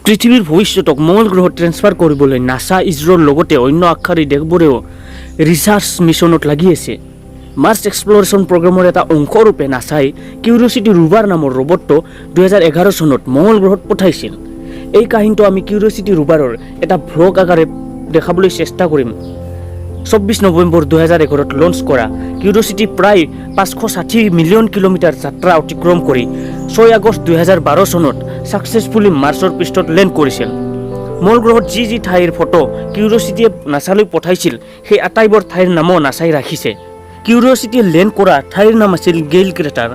পৃথিৱীৰ ভৱিষ্যতক মঙ্গল গ্ৰহত ট্ৰেন্সফাৰ কৰিবলৈ নাসা ইছৰোৰ লগতে অন্য আগশাৰী দেশবোৰেও ৰিচাৰ্চ মিছনত লাগি আছে। মাৰ্চ এক্সপ্লৰেশ্যন প্ৰগ্ৰামৰ এটা অংশৰূপে নাসাই কিউৰিঅচিটি ৰোভাৰ নামৰ ৰবটটো 2011 চনত মঙ্গল গ্ৰহত পঠাইছিল। এই কাহিনীটো আমি কিউৰিঅচিটি ৰোভাৰৰ এটা ভ্লগ আকাৰে দেখাবলৈ চেষ্টা কৰিম। 24 নৱেম্বৰ 2011ত লঞ্চ কৰা কিউৰিঅচিটি প্ৰায় 560 মিলিয়ন কিলোমিটাৰ যাত্ৰা অতিক্ৰম কৰি 6 আগষ্ট 2012 চনত ছাকচেছফুলি মাৰ্চৰ পৃষ্ঠত লেণ্ড কৰিছিল। মঙ্গল গ্ৰহত যি ঠাইৰ ফটো কিউৰিঅচিটিয়ে নাছালৈ পঠাইছিল সেই আটাইবোৰ ঠাইৰ নামো নাছাই ৰাখিছে। কিউৰিঅচিটিয়ে লেণ্ড কৰা ঠাইৰ নাম আছিল গেইল ক্ৰেটাৰ।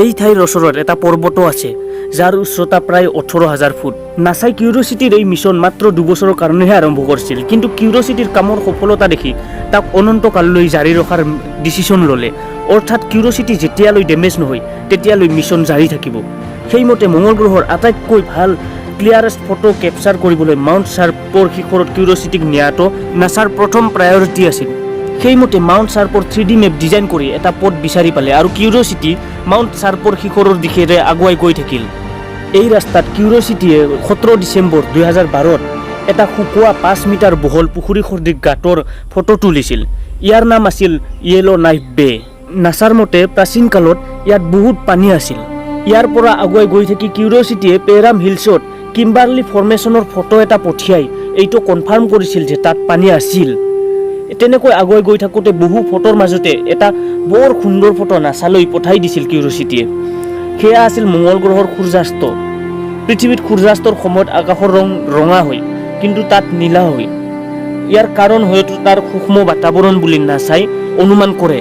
এই ঠাইৰ ওচৰত এটা পৰ্বতো আছে যাৰ উচ্চতা প্ৰায় 18,000 ফুট। নাছাই কিউৰিঅচিটিৰ এই মিছন মাত্ৰ 2 বছৰৰ কাৰণেহে আৰম্ভ কৰিছিল, কিন্তু কিউৰিঅচিটিৰ কামৰ সফলতা দেখি তাক অনন্তকাললৈ জাৰি ৰখাৰ ডিচিশ্যন ল'লে। অৰ্থাৎ কিউৰিঅচিটি যেতিয়ালৈ ডেমেজ নহয় তেতিয়ালৈ মিছন জাৰি থাকিব। সেইমতে মঙ্গল গ্ৰহৰ আটাইতকৈ ভাল ক্লিয়াৰেষ্ট ফটো কেপচাৰ কৰিবলৈ মাউণ্ট শ্বাৰ্পৰ শিখৰত কিউৰিঅচিটিক নিয়াটো নাছাৰ প্ৰথম প্ৰায়ৰিটি আছিল। সেইমতে মাউণ্ট শ্বাৰ্পৰ 3D মেপ ডিজাইন কৰি এটা পথ বিচাৰি পালে আৰু কিউৰিঅচিটি মাউণ্ট শ্বাৰ্পৰ শিখৰৰ দিশেৰে আগুৱাই গৈ থাকিল। এই ৰাস্তাত কিউৰিঅচিটিয়ে 17 ডিচেম্বৰ 2012ত এটা শুকোৱা 5 মিটাৰ বহল পুখুৰী সদৃশ গাঁতৰ ফটো তুলিছিল। ইয়াৰ নাম আছিল য়েলো নাইফ বে। নাছাৰ মতে প্ৰাচীন কালত ইয়াত বহুত পানী আছিল। ইয়াৰ পৰা আগুৱাই গৈ থাকি কিউৰিঅচিটিয়ে পেৰাম হিলছত কিম্বাৰলি ফৰ্মেশ্যনৰ ফটো এটা পঠিয়াই এইটো কনফাৰ্ম কৰিছিল যে তাত পানী আছিল। তেনেকৈ আগুৱাই গৈ থাকোঁতে বহু ফটোৰ মাজতে এটা বৰ সুন্দৰ ফটো নাছালৈ পঠাই দিছিল কিউৰিঅচিটিয়ে। সেয়া আছিল মঙ্গল গ্ৰহৰ সূৰ্যাস্ত। পৃথিৱীত সূৰ্যাস্তৰ সময়ত আকাশৰ ৰং ৰঙা হয় কিন্তু তাত নীলা হয়। ইয়াৰ কাৰণ হয়তো তাৰ সূক্ষ্ম বাতাৱৰণ বুলি নাছাই অনুমান কৰে।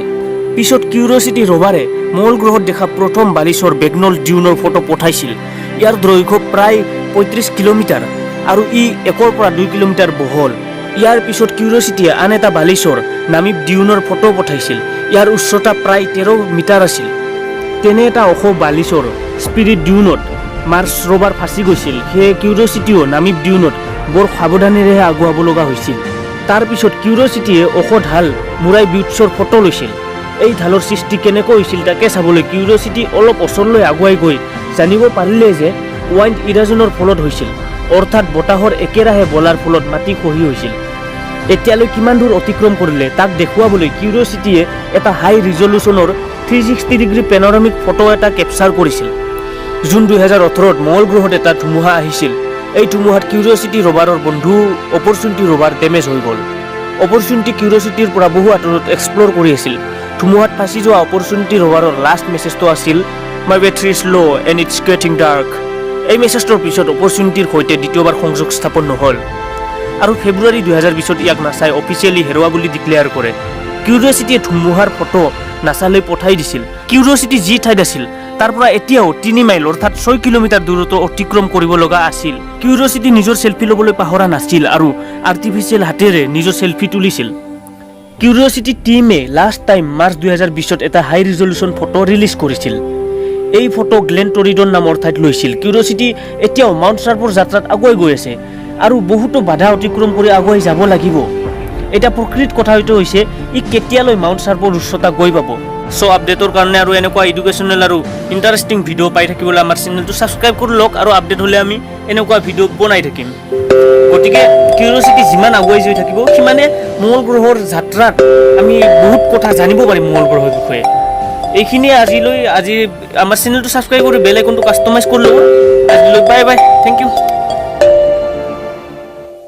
পিছত কিউৰিঅচিটি ৰভাৰে মঙ্গল গ্ৰহত দেখা প্ৰথম বালিচৰ বেগনল্ড ডিউনৰ ফটো পঠাইছিল। ইয়াৰ দৈৰ্ঘ্য প্ৰায় 35 কিলোমিটাৰ আৰু ই 1 পৰা 2 কিলোমিটাৰ বহল। ইয়াৰ পিছত কিউৰিঅচিটিয়ে আন এটা বালিচৰ নামিব ডিউনৰ ফটো পঠাইছিল। ইয়াৰ উচ্চতা প্ৰায় 13 মিটাৰ আছিল। তেনে এটা ওখ বালিচৰ স্পিৰিট ডিউনত মাৰ্চ ৰভাৰ ফাঁচি গৈছিল। সেয়ে কিউৰিঅচিটিও নামিব ডিউনত বৰ সাৱধানেৰেহে আগুৱাব লগা হৈছিল। তাৰ পিছত কিউৰিঅচিটিয়ে ওখ ঢাল মুৰাই বিউটছৰ ফটো লৈছিল। এই ঢালৰ সৃষ্টি কেনেকৈ হৈছিল তাকে চাবলৈ কিউৰিঅচিটি অলপ ওচৰলৈ আগুৱাই গৈ জানিব পাৰিলে যে ৱাইণ্ড ইৰাজনৰ ফলত হৈছিল, অৰ্থাৎ বতাহৰ একেৰাহে বলাৰ ফলত মাটি খহি হৈছিল। এতিয়ালৈ কিমান দূৰ অতিক্ৰম কৰিলে তাক দেখুৱাবলৈ কিউৰিঅচিটিয়ে এটা হাই ৰিজলিউশ্যনৰ 360 ডিগ্ৰী পেনোৰামিক ফটো এটা কেপচাৰ কৰিছিল। জুন 2018ত মঙ্গল গ্ৰহত এটা ধুমুহা আহিছিল। এই ধুমুহাত কিউৰিঅচিটি ৰভাৰৰ বন্ধু অপৰচুনিটি ৰভাৰ ডেমেজ হৈ গ'ল। অপৰচুনিটি কিউৰিঅচিটিৰ পৰা বহু আঁতৰত এক্সপ্ল'ৰ কৰি আছিল। ধুমুহাত ফাঁচি যোৱা অপৰচুনিটি ৰভাৰৰ লাষ্ট মেছেজটো আছিল মাই battery is law' and it's getting dark. এই মেছেজটোৰ পিছত অপৰচুনিটিৰ সৈতে দ্বিতীয়বাৰ সংযোগ স্থাপন নহ'ল আৰু ফেব্ৰুৱাৰী 2020ত ইয়াক নাছাই অফিচিয়েলি হেৰুৱা বুলি ডিক্লেয়াৰ কৰে। কিউৰিঅচিটিয়ে ধুমুহাৰ ফটো নাছালৈ পঠাই দিছিল। কিউৰিঅচিটি যি ঠাইত আছিল তাৰ পৰা এতিয়াও 3 মাইল অৰ্থাৎ 6 কিলোমিটাৰ দূৰত্ব অতিক্ৰম কৰিব লগা আছিল। কিউৰিঅচিটি নিজৰ চেল্ফি ল'বলৈ পাহৰা নাছিল আৰু আৰ্টিফিচিয়েল হাতেৰে নিজৰ চেল্ফি তুলিছিল। কিউৰিঅচিটি টীমে লাষ্ট টাইম মাৰ্চ 2020ত এটা হাই ৰিজলিউশ্যন ফটো ৰিলিজ কৰিছিল। এই ফটো গ্লেন টৰিডন নামৰ ঠাইত লৈছিল। কিউৰিঅচিটি এতিয়াও মাউণ্ট শ্বাৰ্পৰ যাত্ৰাত আগুৱাই গৈ আছে আৰু বহুতো বাধা অতিক্ৰম কৰি আগুৱাই যাব লাগিব। এটা প্ৰকৃত কথা হয়তো হৈছে ই কেতিয়ালৈ মাউণ্ট শ্বাৰ্পৰ উচ্চতা গৈ পাব। চ' আপডেটৰ কাৰণে আৰু এনেকুৱা এডুকেশ্যনেল আৰু ইণ্টাৰেষ্টিং ভিডিঅ' পাই থাকিবলৈ আমাৰ চেনেলটো ছাবস্ক্ৰাইব কৰি লওক আৰু আপডেট হ'লে আমি এনেকুৱা ভিডিঅ' বনাই থাকিম। গতিকে কিউৰিঅচিটি যিমান আগুৱাই গৈ থাকিব সিমানে মঙ্গল গ্ৰহৰ যাত্ৰাত আমি বহুত কথা জানিব পাৰিম মঙ্গল গ্ৰহৰ বিষয়ে। এইখিনিয়ে আজি আমাৰ চেনেলটো ছাবস্ক্ৰাইব কৰি বেল আইকনটো কাষ্টমাইজ কৰি ল'ব। আজিলৈ বাই বাই, থেংক ইউ।